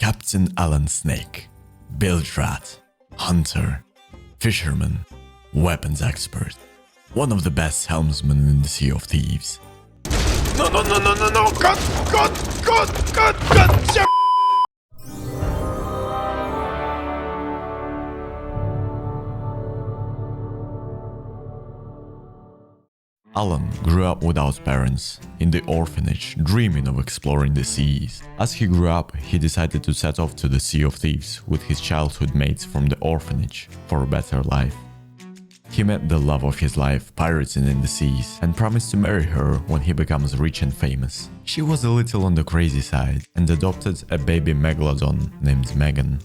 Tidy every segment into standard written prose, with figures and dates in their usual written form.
Captain Alan Snake, bilge rat, hunter, fisherman, weapons expert, one of the best helmsmen in the Sea of Thieves. No, cut! Alan grew up without parents, in the orphanage, dreaming of exploring the seas. As he grew up, he decided to set off to the Sea of Thieves with his childhood mates from the orphanage for a better life. He met the love of his life pirating in the seas and promised to marry her when he becomes rich and famous. She was a little on the crazy side and adopted a baby megalodon named Megan.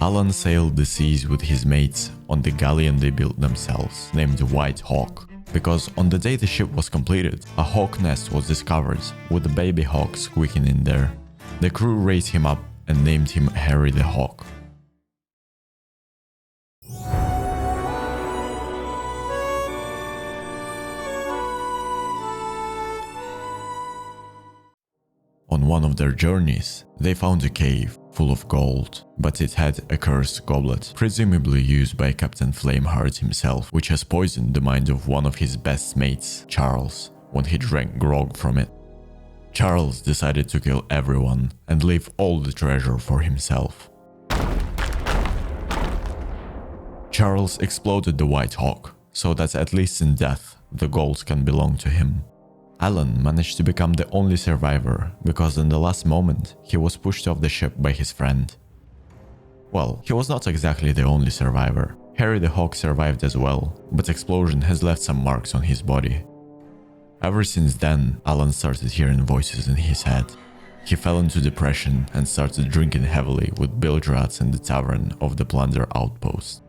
Alan sailed the seas with his mates on the galleon they built themselves, named White Hawk, because on the day the ship was completed, a hawk nest was discovered with a baby hawk squeaking in there. The crew raised him up and named him Harry the Hawk. On one of their journeys, they found a cave full of gold, but it had a cursed goblet, presumably used by Captain Flameheart himself, which has poisoned the mind of one of his best mates, Charles, when he drank grog from it. Charles decided to kill everyone and leave all the treasure for himself. Charles exploded the White Hawk, so that at least in death, the gold can belong to him. Alan managed to become the only survivor because in the last moment he was pushed off the ship by his friend. Well, he was not exactly the only survivor. Harry the Hawk survived as well, but explosion has left some marks on his body. Ever since then, Alan started hearing voices in his head. He fell into depression and started drinking heavily with bilge rats in the tavern of the Plunder Outpost.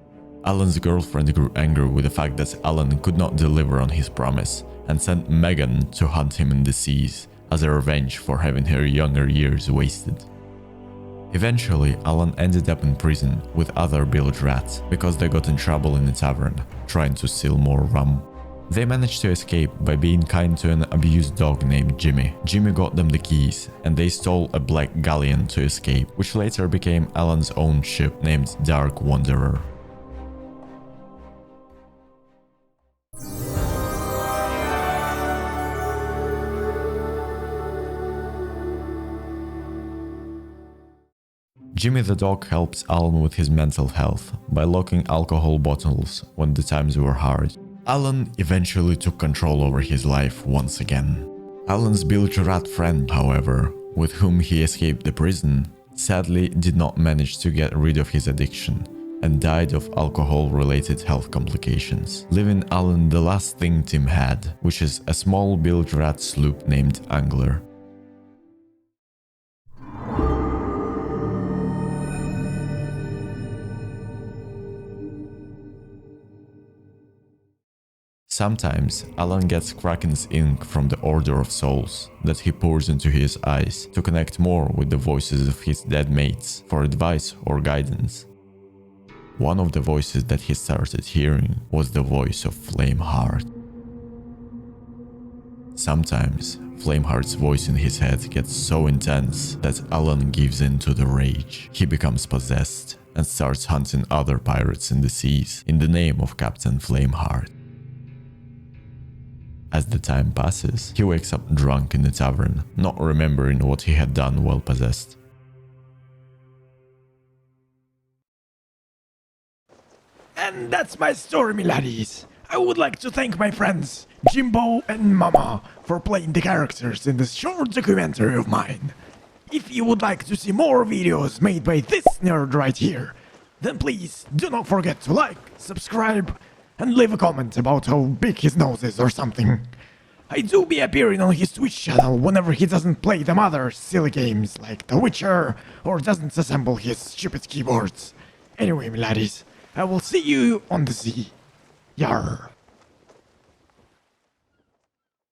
Alan's girlfriend grew angry with the fact that Alan could not deliver on his promise and sent Megan to hunt him in the seas as a revenge for having her younger years wasted. Eventually, Alan ended up in prison with other bilge rats because they got in trouble in the tavern, trying to steal more rum. They managed to escape by being kind to an abused dog named Jimmy. Jimmy got them the keys, and they stole a black galleon to escape, which later became Alan's own ship named Dark Wanderer. Jimmy the dog helps Alan with his mental health by locking alcohol bottles when the times were hard. Alan eventually took control over his life once again. Alan's bilge rat friend, however, with whom he escaped the prison, sadly did not manage to get rid of his addiction and died of alcohol-related health complications, leaving Alan the last thing Tim had, which is a small bilge rat sloop named Angler. Sometimes, Alan gets Kraken's ink from the Order of Souls that he pours into his eyes to connect more with the voices of his dead mates for advice or guidance. One of the voices that he started hearing was the voice of Flameheart. Sometimes, Flameheart's voice in his head gets so intense that Alan gives in to the rage. He becomes possessed and starts hunting other pirates in the seas in the name of Captain Flameheart. As the time passes, he wakes up drunk in the tavern, not remembering what he had done while possessed. And that's my story, me laddies. I would like to thank my friends Jimbo and Mama for playing the characters in this short documentary of mine. If you would like to see more videos made by this nerd right here, then please do not forget to like, subscribe, and leave a comment about how big his nose is or something. I do be appearing on his Twitch channel whenever he doesn't play them other silly games like The Witcher or doesn't assemble his stupid keyboards. Anyway, my laddies, I will see you on the sea. Yarr.